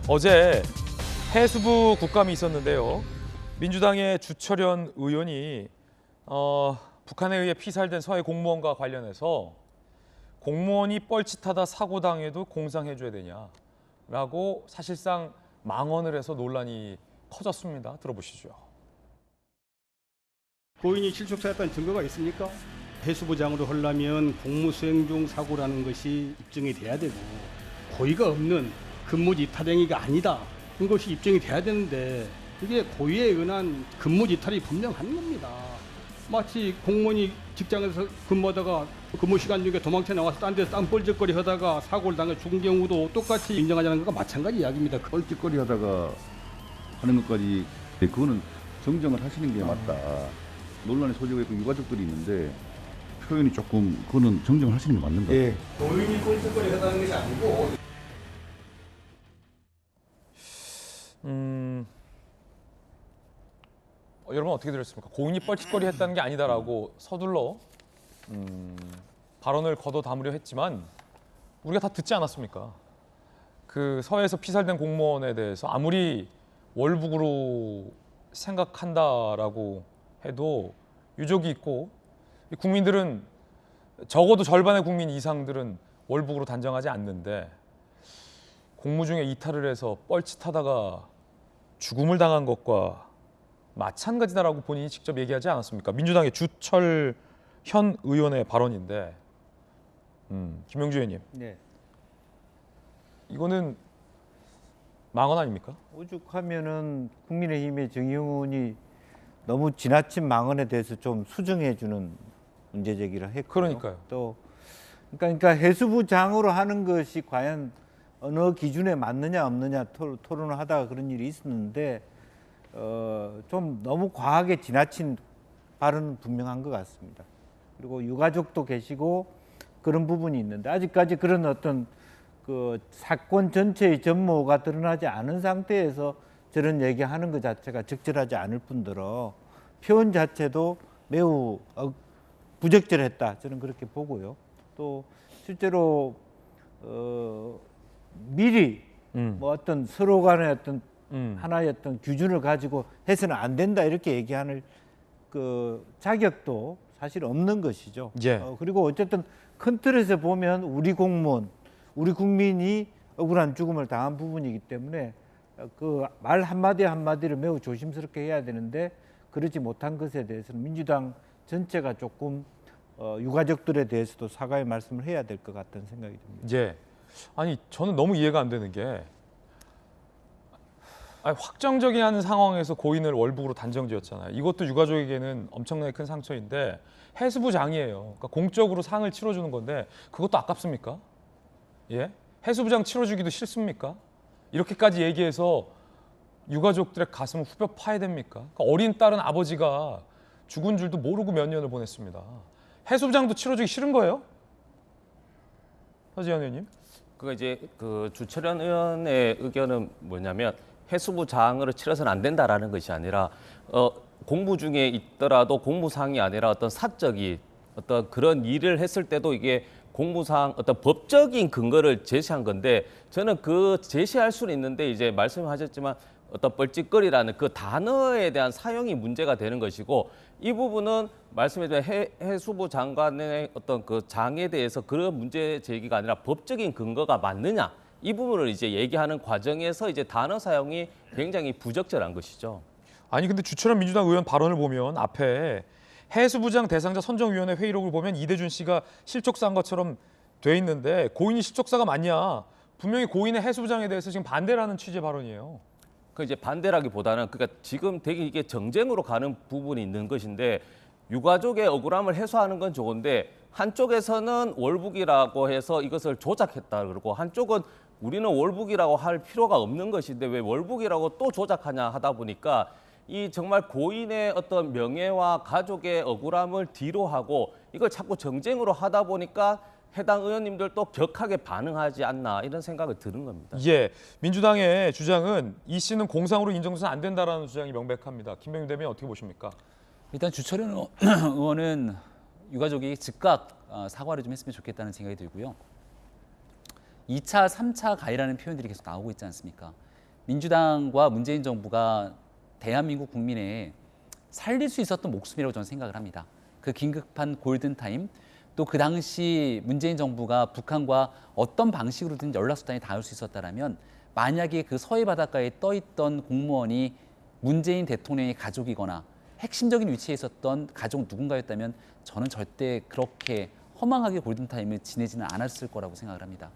어제 해수부 국감이 있었는데요. 민주당의 주철현 의원이 북한에 의해 피살된 서해 공무원과 관련해서 공무원이 뻘짓하다 사고당해도 공상해줘야 되냐라고 사실상 망언을 해서 논란이 커졌습니다. 들어보시죠. 고인이 실족사였다는 증거가 있습니까? 해수부장으로 하려면 공무수행 중 사고라는 것이 입증이 돼야 되고 고의가 없는 근무지탈행위가 아니다. 이것이 입증이 돼야 되는데 이게 고의에 의한 근무지탈이 분명한 겁니다. 마치 공무원이 직장에서 근무하다가 근무 시간 중에 도망쳐 나와서 딴 데서 땀뻘짓거리 하다가 사고를 당해 죽은 경우도 똑같이 인정하자는 것과 마찬가지 이야기입니다. 뻘짓거리 하다가 하는 것까지 그거는 정정을 하시는 게 맞다. 논란의 소지가 있고 유가족들이 있는데 표현이 조금 그거는 정정을 하시는 게 맞는 것 같아요. 고인이 뻘짓거리 하다는 것이 아니고 여러분 어떻게 들었습니까? 고인이 뻘짓거리 했다는 게 아니다라고 서둘러 발언을 걷어 담으려 했지만 우리가 다 듣지 않았습니까? 그 서해에서 피살된 공무원에 대해서 아무리 월북으로 생각한다라고 해도 유족이 있고 국민들은 적어도 절반의 국민 이상들은 월북으로 단정하지 않는데 공무 중에 이탈을 해서 뻘짓하다가 죽음을 당한 것과 마찬가지다라고 본인이 직접 얘기하지 않았습니까? 민주당의 주철현 의원의 발언인데 김영주 의원님, 네. 이거는 망언 아닙니까? 오죽하면은 국민의힘의 정의용이 너무 지나친 망언에 대해서 좀 수정해주는 문제 제기를 했고요. 그러니까요. 또 그러니까 해수부장으로 하는 것이 과연 어느 기준에 맞느냐 없느냐 토론을 하다가 그런 일이 있었는데 좀 너무 과하게 지나친 발언은 분명한 것 같습니다. 그리고 유가족도 계시고 그런 부분이 있는데 아직까지 그런 어떤 그 사건 전체의 전모가 드러나지 않은 상태에서 저런 얘기하는 것 자체가 적절하지 않을 뿐더러 표현 자체도 매우 부적절했다. 저는 그렇게 보고요. 또 실제로 미리 뭐 어떤 서로 간의 어떤 하나의 어떤 기준을 가지고 해서는 안 된다 이렇게 얘기하는 그 자격도 사실 없는 것이죠. 예. 그리고 어쨌든 큰 틀에서 보면 우리 공무원, 우리 국민이 억울한 죽음을 당한 부분이기 때문에 그 말 한마디 한마디를 매우 조심스럽게 해야 되는데 그러지 못한 것에 대해서는 민주당 전체가 조금 유가족들에 대해서도 사과의 말씀을 해야 될 것 같다는 생각이 듭니다. 예. 아니 저는 너무 이해가 안 되는 게 확정적인 한 상황에서 고인을 월북으로 단정지었잖아요. 이것도 유가족에게는 엄청나게 큰 상처인데 해수부장이에요. 그러니까 공적으로 상을 치러주는 건데 그것도 아깝습니까? 예? 해수부장 치러주기도 싫습니까? 이렇게까지 얘기해서 유가족들의 가슴을 후벼 파야 됩니까? 그러니까 어린 딸은 아버지가 죽은 줄도 모르고 몇 년을 보냈습니다. 해수부장도 치러주기 싫은 거예요? 서지현 의원님? 그 이제 그 주철현 의원의 의견은 뭐냐면 해수부장으로 치러서는 안 된다라는 것이 아니라 공부 중에 있더라도 공무상이 아니라 어떤 사적인 어떤 그런 일을 했을 때도 이게 공무상 어떤 법적인 근거를 제시한 건데 저는 그 제시할 수는 있는데 이제 말씀하셨지만 어떤 뻘짓거리라는 그 단어에 대한 사용이 문제가 되는 것이고 이 부분은 말씀해주신 해수부 장관의 어떤 그 장에 대해서 그런 문제 제기가 아니라 법적인 근거가 맞느냐 이 부분을 이제 얘기하는 과정에서 이제 단어 사용이 굉장히 부적절한 것이죠. 아니 근데 주철현 민주당 의원 발언을 보면 앞에 해수부장 대상자 선정위원회 회의록을 보면 이대준 씨가 실족사한 것처럼 돼 있는데 고인이 실족사가 맞냐? 분명히 고인의 해수부장에 대해서 지금 반대를 하는 취지의 발언이에요. 그 이제 반대라기보다는 그러니까 지금 되게 이게 정쟁으로 가는 부분이 있는 것인데 유가족의 억울함을 해소하는 건 좋은데 한쪽에서는 월북이라고 해서 이것을 조작했다 그러고 한쪽은 우리는 월북이라고 할 필요가 없는 것인데 왜 월북이라고 또 조작하냐 하다 보니까 이 정말 고인의 어떤 명예와 가족의 억울함을 뒤로 하고 이걸 자꾸 정쟁으로 하다 보니까 해당 의원님들도 격하게 반응하지 않나 이런 생각을 드는 겁니다. 예, 민주당의 주장은 이 씨는 공상으로 인정돼서는 안 된다라는 주장이 명백합니다. 김병윤 대변인 어떻게 보십니까? 일단 주철현 의원은 유가족이 즉각 사과를 좀 했으면 좋겠다는 생각이 들고요. 2차, 3차 가해라는 표현들이 계속 나오고 있지 않습니까? 민주당과 문재인 정부가 대한민국 국민의 살릴 수 있었던 목숨이라고 저는 생각을 합니다. 그 긴급한 골든타임, 또 그 당시 문재인 정부가 북한과 어떤 방식으로든 연락수단이 닿을 수 있었다면 만약에 그 서해 바닷가에 떠있던 공무원이 문재인 대통령의 가족이거나 핵심적인 위치에 있었던 가족 누군가였다면 저는 절대 그렇게 허망하게 골든타임을 지내지는 않았을 거라고 생각을 합니다.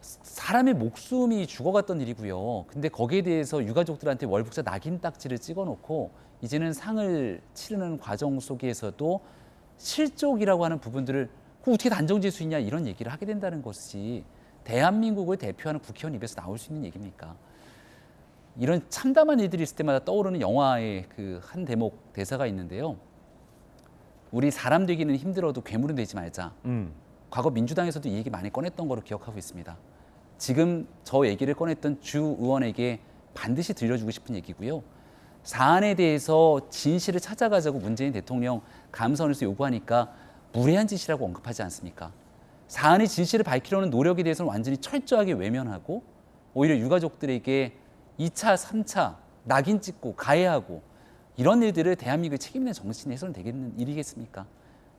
사람의 목숨이 죽어갔던 일이고요. 근데 거기에 대해서 유가족들한테 월북자 낙인 딱지를 찍어놓고 이제는 상을 치르는 과정 속에서도 실족이라고 하는 부분들을 그거 어떻게 단정 지을 수 있냐 이런 얘기를 하게 된다는 것이 대한민국을 대표하는 국회의원 입에서 나올 수 있는 얘기입니까? 이런 참담한 일들이 있을 때마다 떠오르는 영화의 그 한 대목 대사가 있는데요. 우리 사람 되기는 힘들어도 괴물은 되지 말자. 과거 민주당에서도 이 얘기 많이 꺼냈던 거로 기억하고 있습니다. 지금 저 얘기를 꺼냈던 주 의원에게 반드시 들려주고 싶은 얘기고요. 사안에 대해서 진실을 찾아가자고 문재인 대통령 감사원에서 요구하니까 무례한 짓이라고 언급하지 않습니까? 사안의 진실을 밝히려는 노력에 대해서는 완전히 철저하게 외면하고 오히려 유가족들에게 2차, 3차 낙인 찍고 가해하고 이런 일들을 대한민국의 책임 있는 정치인이 해서는 되겠는 일이겠습니까?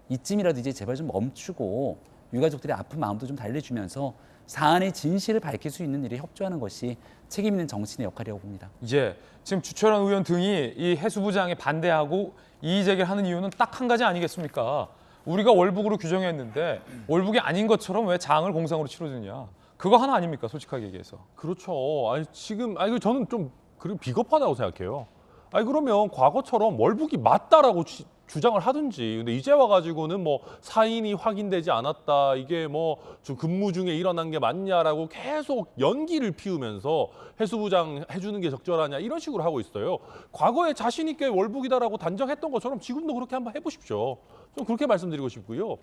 이쯤이라도 이제 제발 좀 멈추고 유가족들의 아픈 마음도 좀 달래주면서 사안의 진실을 밝힐 수 있는 일에 협조하는 것이 책임 있는 정치인의 역할이라고 봅니다. 이제 지금 주철원 의원 등이 이 해수부장에 반대하고 이의 제기를 하는 이유는 딱 한 가지 아니겠습니까? 우리가 월북으로 규정했는데 월북이 아닌 것처럼 왜 장을 공상으로 치러주냐? 그거 하나 아닙니까? 솔직하게 얘기해서. 그렇죠. 아니 지금 저는 좀 그리고 비겁하다고 생각해요. 아니 그러면 과거처럼 월북이 맞다라고 주장을 하든지. 근데 이제 와가지고는 뭐 사인이 확인되지 않았다. 이게 뭐 좀 근무 중에 일어난 게 맞냐라고 계속 연기를 피우면서 해수부장 해주는 게 적절하냐 이런 식으로 하고 있어요. 과거에 자신 있게 월북이다라고 단정했던 것처럼 지금도 그렇게 한번 해보십시오. 좀 그렇게 말씀드리고 싶고요.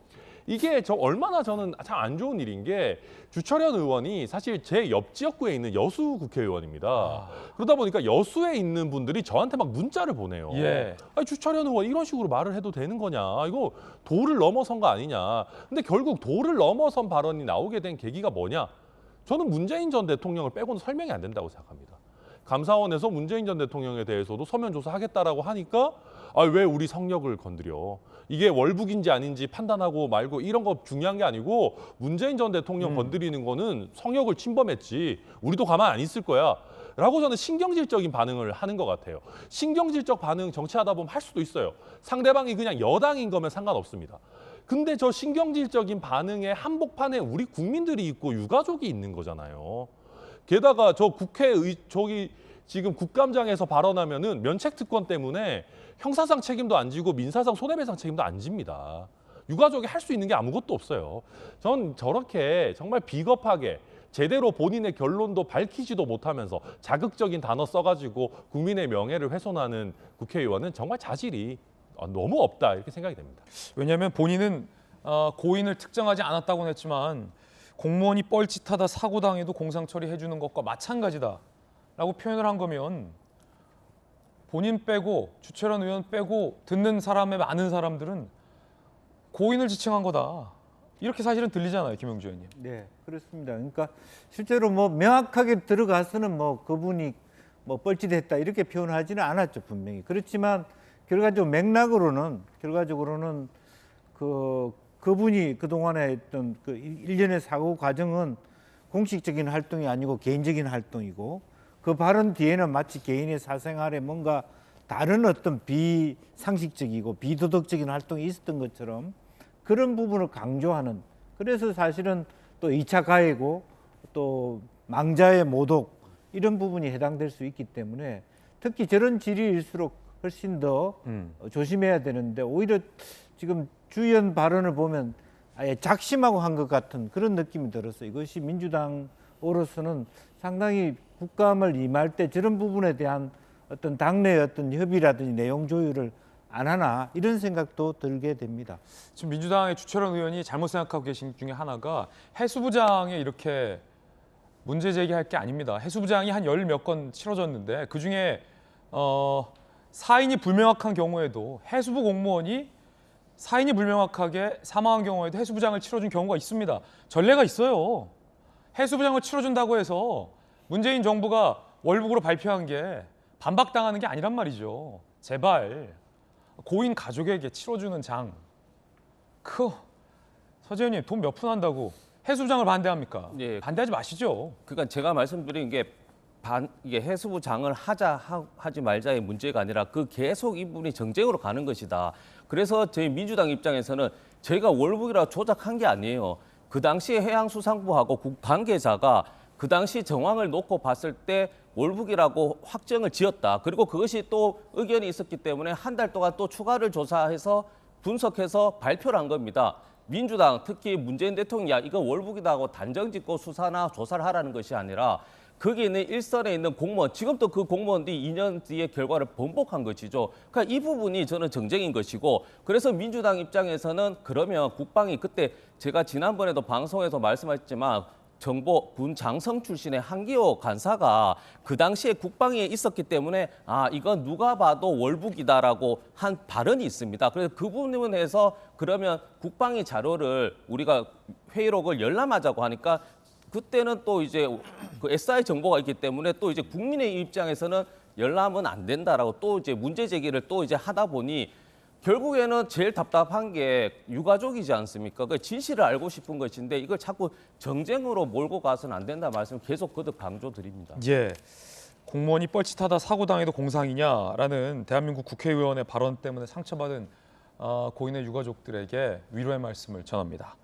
이게 얼마나 저는 참 안 좋은 일인 게 주철현 의원이 사실 제 옆 지역구에 있는 여수 국회의원입니다. 그러다 보니까 여수에 있는 분들이 저한테 막 문자를 보내요. 예. 아니, 주철현 의원 이런 식으로 말을 해도 되는 거냐? 이거 도를 넘어선 거 아니냐? 근데 결국 도를 넘어선 발언이 나오게 된 계기가 뭐냐? 저는 문재인 전 대통령을 빼고는 설명이 안 된다고 생각합니다. 감사원에서 문재인 전 대통령에 대해서도 서면 조사하겠다라고 하니까 왜 우리 성역을 건드려? 이게 월북인지 아닌지 판단하고 말고 이런 거 중요한 게 아니고 문재인 전 대통령 건드리는 거는 성역을 침범했지. 우리도 가만 안 있을 거야. 라고 저는 신경질적인 반응을 하는 것 같아요. 신경질적 반응 정치하다 보면 할 수도 있어요. 상대방이 그냥 여당인 거면 상관없습니다. 근데 저 신경질적인 반응에 한복판에 우리 국민들이 있고 유가족이 있는 거잖아요. 게다가 저기 지금 국감장에서 발언하면은 면책특권 때문에 형사상 책임도 안 지고 민사상 손해배상 책임도 안 집니다. 유가족이 할 수 있는 게 아무것도 없어요. 전 저렇게 정말 비겁하게 제대로 본인의 결론도 밝히지도 못하면서 자극적인 단어 써가지고 국민의 명예를 훼손하는 국회의원은 정말 자질이 너무 없다 이렇게 생각이 됩니다. 왜냐하면 본인은 고인을 특정하지 않았다고는 했지만 공무원이 뻘짓하다 사고당해도 공상 처리해주는 것과 마찬가지다라고 표현을 한 거면 본인 빼고 주철원 의원 빼고 듣는 사람의 많은 사람들은 고인을 지칭한 거다. 이렇게 사실은 들리잖아요, 김영주 의원님. 네, 그렇습니다. 그러니까 실제로 뭐 명확하게 들어가서는 뭐 그분이 뭐 뻘짓했다 이렇게 표현하지는 않았죠, 분명히. 그렇지만 결과적으로는 그분이 그동안에 했던 그 일련의 사고 과정은 공식적인 활동이 아니고 개인적인 활동이고 그 발언 뒤에는 마치 개인의 사생활에 뭔가 다른 어떤 비상식적이고 비도덕적인 활동이 있었던 것처럼 그런 부분을 강조하는, 그래서 사실은 또 2차 가해고 또 망자의 모독 이런 부분이 해당될 수 있기 때문에 특히 저런 질의일수록 훨씬 더 조심해야 되는데 오히려 지금 주 의원 발언을 보면 아예 작심하고 한 것 같은 그런 느낌이 들었어요. 이것이 민주당으로서는 상당히 국감을 임할 때 저런 부분에 대한 어떤 당내의 어떤 협의라든지 내용 조율을 안 하나 이런 생각도 들게 됩니다. 지금 민주당의 주철원 의원이 잘못 생각하고 계신 중에 하나가 해수부장에 이렇게 문제 제기할 게 아닙니다. 해수부장이 한 열 몇 건 치러졌는데 그중에 사인이 불명확한 경우에도 해수부 공무원이 사인이 불명확하게 사망한 경우에도 해수부장을 치러준 경우가 있습니다. 전례가 있어요. 해수부장을 치러준다고 해서 문재인 정부가 월북으로 발표한 게 반박당하는 게 아니란 말이죠. 제발 고인 가족에게 치러주는 장. 서재현님 돈 몇 푼 한다고 해수부장을 반대합니까? 예. 반대하지 마시죠. 그러니까 제가 말씀드린 게 이게 해수부 장을 하지 말자의 문제가 아니라 그 계속 이분이 정쟁으로 가는 것이다. 그래서 저희 민주당 입장에서는 저희가 월북이라 조작한 게 아니에요. 그 당시에 해양수산부하고 국 관계자가 그 당시 정황을 놓고 봤을 때 월북이라고 확정을 지었다. 그리고 그것이 또 의견이 있었기 때문에 한 달 동안 또 추가를 조사해서 분석해서 발표를 한 겁니다. 민주당 특히 문재인 대통령이 야 이거 월북이다 하고 단정짓고 수사나 조사를 하라는 것이 아니라 거기 있는 일선에 있는 공무원, 지금도 그 공무원들이 2년 뒤에 결과를 번복한 것이죠. 그러니까 이 부분이 저는 정쟁인 것이고, 그래서 민주당 입장에서는 그러면 국방이 그때 제가 지난번에도 방송에서 말씀하셨지만 정보 군 장성 출신의 한기호 간사가 그 당시에 국방위에 있었기 때문에 이건 누가 봐도 월북이다라고 한 발언이 있습니다. 그래서 그 부분에서 그러면 국방위 자료를 우리가 회의록을 열람하자고 하니까 그때는 또 이제 그 SI 정보가 있기 때문에 또 이제 국민의 입장에서는 열람은 안 된다라고 또 이제 문제 제기를 또 이제 하다 보니 결국에는 제일 답답한 게 유가족이지 않습니까? 그 진실을 알고 싶은 것인데 이걸 자꾸 정쟁으로 몰고 가서는 안 된다 말씀 계속 거듭 강조드립니다. 예. 공무원이 뻘짓하다 사고당해도 공상이냐라는 대한민국 국회의원의 발언 때문에 상처받은 고인의 유가족들에게 위로의 말씀을 전합니다.